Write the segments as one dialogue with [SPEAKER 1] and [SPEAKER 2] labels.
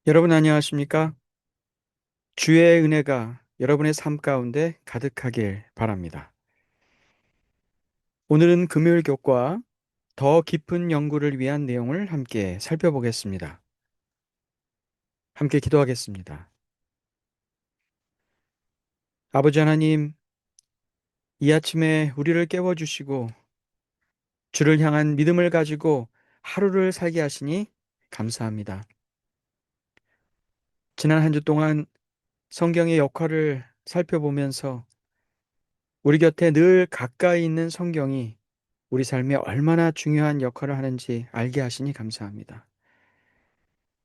[SPEAKER 1] 여러분 안녕하십니까? 주의 은혜가 여러분의 삶 가운데 가득하길 바랍니다. 오늘은 금요일 교과 더 깊은 연구를 위한 내용을 함께 살펴보겠습니다. 함께 기도하겠습니다. 아버지 하나님, 이 아침에 우리를 깨워주시고 주를 향한 믿음을 가지고 하루를 살게 하시니 감사합니다. 지난 한 주 동안 성경의 역할을 살펴보면서 우리 곁에 늘 가까이 있는 성경이 우리 삶에 얼마나 중요한 역할을 하는지 알게 하시니 감사합니다.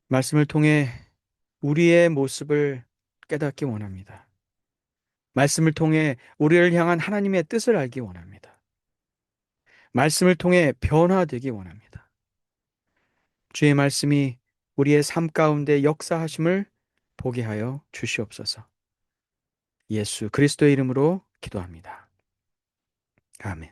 [SPEAKER 1] 말씀을 통해 우리의 모습을 깨닫기 원합니다. 말씀을 통해 우리를 향한 하나님의 뜻을 알기 원합니다. 말씀을 통해 변화되기 원합니다. 주의 말씀이 우리의 삶 가운데 역사하심을 보게 하여 주시옵소서. 예수 그리스도의 이름으로 기도합니다. 아멘.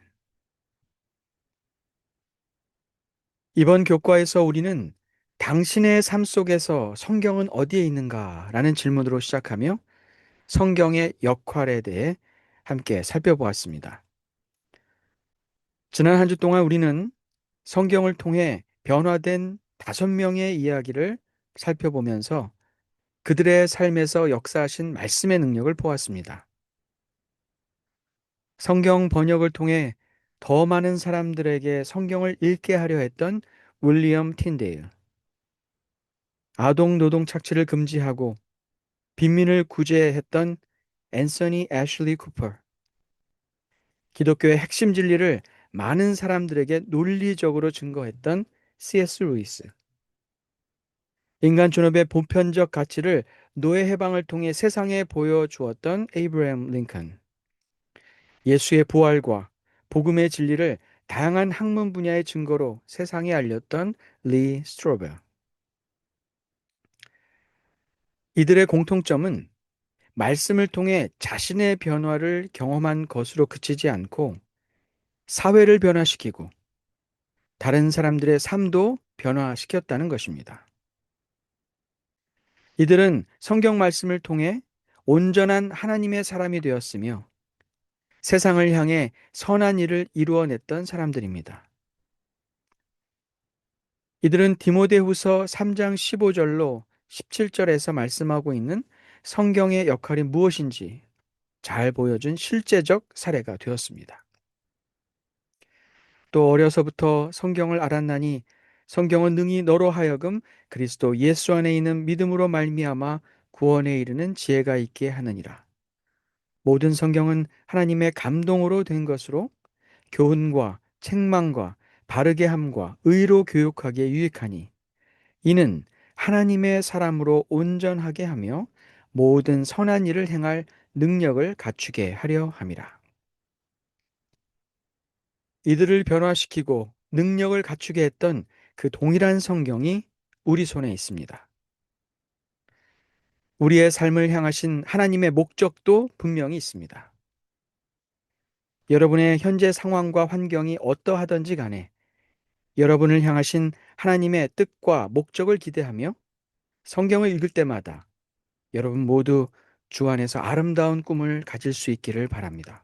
[SPEAKER 1] 이번 교과에서 우리는 당신의 삶 속에서 성경은 어디에 있는가? 라는 질문으로 시작하며 성경의 역할에 대해 함께 살펴보았습니다. 지난 한 주 동안 우리는 성경을 통해 변화된 5명의 이야기를 살펴보면서 그들의 삶에서 역사하신 말씀의 능력을 보았습니다. 성경 번역을 통해 더 많은 사람들에게 성경을 읽게 하려 했던 윌리엄 틴데일, 아동 노동 착취를 금지하고 빈민을 구제했던 앤서니 애슐리 쿠퍼, 기독교의 핵심 진리를 많은 사람들에게 논리적으로 증거했던 C.S. 루이스, 인간 존엄의 보편적 가치를 노예 해방을 통해 세상에 보여주었던 에이브러햄 링컨, 예수의 부활과 복음의 진리를 다양한 학문 분야의 증거로 세상에 알렸던 리 스트로벨. 이들의 공통점은 말씀을 통해 자신의 변화를 경험한 것으로 그치지 않고 사회를 변화시키고 다른 사람들의 삶도 변화시켰다는 것입니다. 이들은 성경 말씀을 통해 온전한 하나님의 사람이 되었으며 세상을 향해 선한 일을 이루어냈던 사람들입니다. 이들은 디모데후서 3장 15절로 17절에서 말씀하고 있는 성경의 역할이 무엇인지 잘 보여준 실제적 사례가 되었습니다. 또 어려서부터 성경을 알았나니 성경은 능히 너로 하여금 그리스도 예수 안에 있는 믿음으로 말미암아 구원에 이르는 지혜가 있게 하느니라. 모든 성경은 하나님의 감동으로 된 것으로 교훈과 책망과 바르게 함과 의로 교육하기에 유익하니 이는 하나님의 사람으로 온전하게 하며 모든 선한 일을 행할 능력을 갖추게 하려 함이라. 이들을 변화시키고 능력을 갖추게 했던 그 동일한 성경이 우리 손에 있습니다. 우리의 삶을 향하신 하나님의 목적도 분명히 있습니다. 여러분의 현재 상황과 환경이 어떠하든지 간에 여러분을 향하신 하나님의 뜻과 목적을 기대하며 성경을 읽을 때마다 여러분 모두 주 안에서 아름다운 꿈을 가질 수 있기를 바랍니다.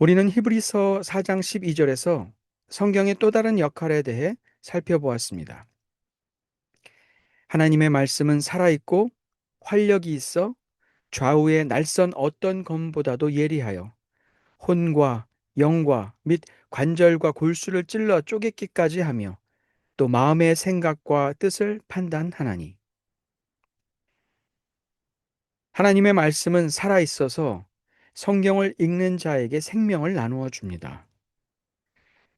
[SPEAKER 1] 우리는 히브리서 4장 12절에서 성경의 또 다른 역할에 대해 살펴보았습니다. 하나님의 말씀은 살아있고 활력이 있어 좌우의 날선 어떤 검보다도 예리하여 혼과 영과 및 관절과 골수를 찔러 쪼개기까지 하며 또 마음의 생각과 뜻을 판단하나니. 하나님의 말씀은 살아있어서 성경을 읽는 자에게 생명을 나누어 줍니다.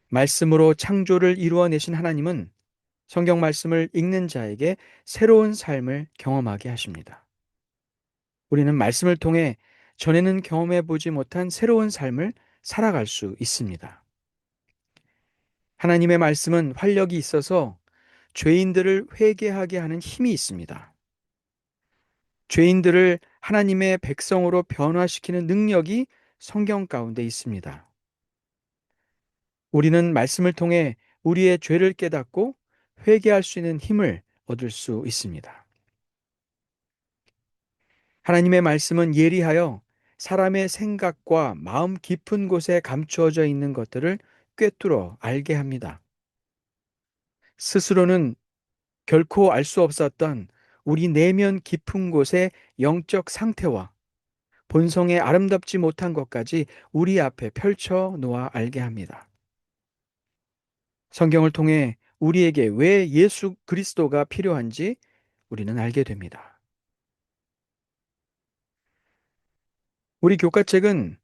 [SPEAKER 1] 말씀으로 창조를 이루어내신 하나님은 성경 말씀을 읽는 자에게 새로운 삶을 경험하게 하십니다. 우리는 말씀을 통해 전에는 경험해 보지 못한 새로운 삶을 살아갈 수 있습니다. 하나님의 말씀은 활력이 있어서 죄인들을 회개하게 하는 힘이 있습니다. 죄인들을 하나님의 백성으로 변화시키는 능력이 성경 가운데 있습니다. 우리는 말씀을 통해 우리의 죄를 깨닫고 회개할 수 있는 힘을 얻을 수 있습니다. 하나님의 말씀은 예리하여 사람의 생각과 마음 깊은 곳에 감추어져 있는 것들을 꿰뚫어 알게 합니다. 스스로는 결코 알 수 없었던 우리 내면 깊은 곳의 영적 상태와 본성에 아름답지 못한 것까지 우리 앞에 펼쳐 놓아 알게 합니다. 성경을 통해 우리에게 왜 예수 그리스도가 필요한지 우리는 알게 됩니다. 우리 교과책은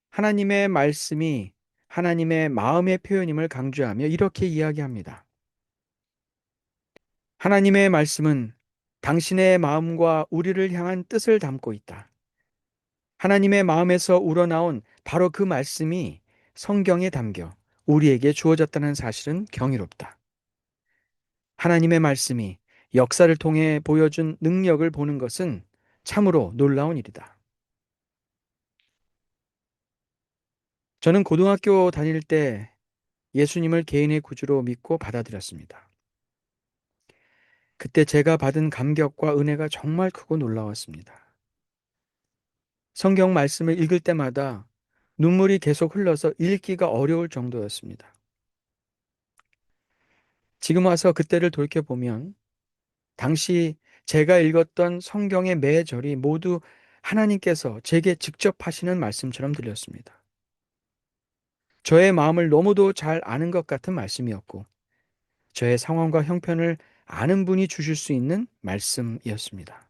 [SPEAKER 1] 하나님의 말씀이 하나님의 마음의 표현임을 강조하며 이렇게 이야기합니다. 하나님의 말씀은 당신의 마음과 우리를 향한 뜻을 담고 있다. 하나님의 마음에서 우러나온 바로 그 말씀이 성경에 담겨 우리에게 주어졌다는 사실은 경이롭다. 하나님의 말씀이 역사를 통해 보여준 능력을 보는 것은 참으로 놀라운 일이다. 저는 고등학교 다닐 때 예수님을 개인의 구주로 믿고 받아들였습니다. 그때 제가 받은 감격과 은혜가 정말 크고 놀라웠습니다. 성경 말씀을 읽을 때마다 눈물이 계속 흘러서 읽기가 어려울 정도였습니다. 지금 와서 그때를 돌이켜보면 당시 제가 읽었던 성경의 매 절이 모두 하나님께서 제게 직접 하시는 말씀처럼 들렸습니다. 저의 마음을 너무도 잘 아는 것 같은 말씀이었고, 저의 상황과 형편을 아는 분이 주실 수 있는 말씀이었습니다.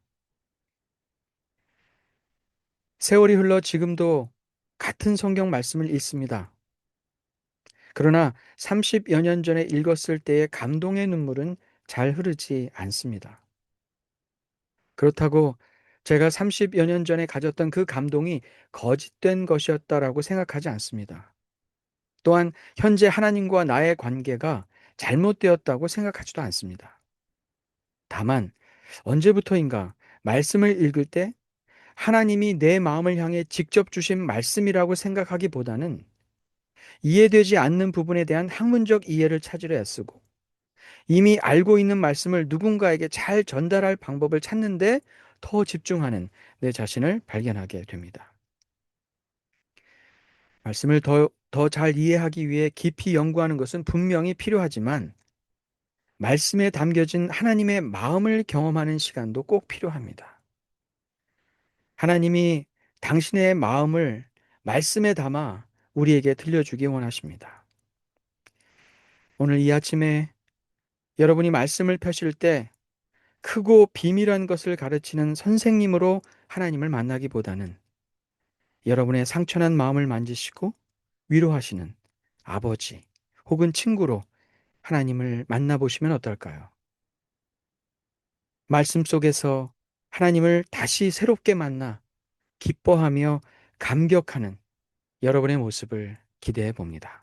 [SPEAKER 1] 세월이 흘러 지금도 같은 성경 말씀을 읽습니다. 그러나 30여 년 전에 읽었을 때의 감동의 눈물은 잘 흐르지 않습니다. 그렇다고 제가 30여 년 전에 가졌던 그 감동이 거짓된 것이었다라고 생각하지 않습니다. 또한 현재 하나님과 나의 관계가 잘못되었다고 생각하지도 않습니다. 다만 언제부터인가 말씀을 읽을 때 하나님이 내 마음을 향해 직접 주신 말씀이라고 생각하기보다는 이해되지 않는 부분에 대한 학문적 이해를 찾으려 애쓰고 이미 알고 있는 말씀을 누군가에게 잘 전달할 방법을 찾는데 더 집중하는 내 자신을 발견하게 됩니다. 말씀을 더 잘 이해하기 위해 깊이 연구하는 것은 분명히 필요하지만 말씀에 담겨진 하나님의 마음을 경험하는 시간도 꼭 필요합니다. 하나님이 당신의 마음을 말씀에 담아 우리에게 들려주기 원하십니다. 오늘 이 아침에 여러분이 말씀을 펴실 때 크고 비밀한 것을 가르치는 선생님으로 하나님을 만나기보다는 여러분의 상처난 마음을 만지시고 위로하시는 아버지 혹은 친구로 하나님을 만나보시면 어떨까요? 말씀 속에서 하나님을 다시 새롭게 만나 기뻐하며 감격하는 여러분의 모습을 기대해 봅니다.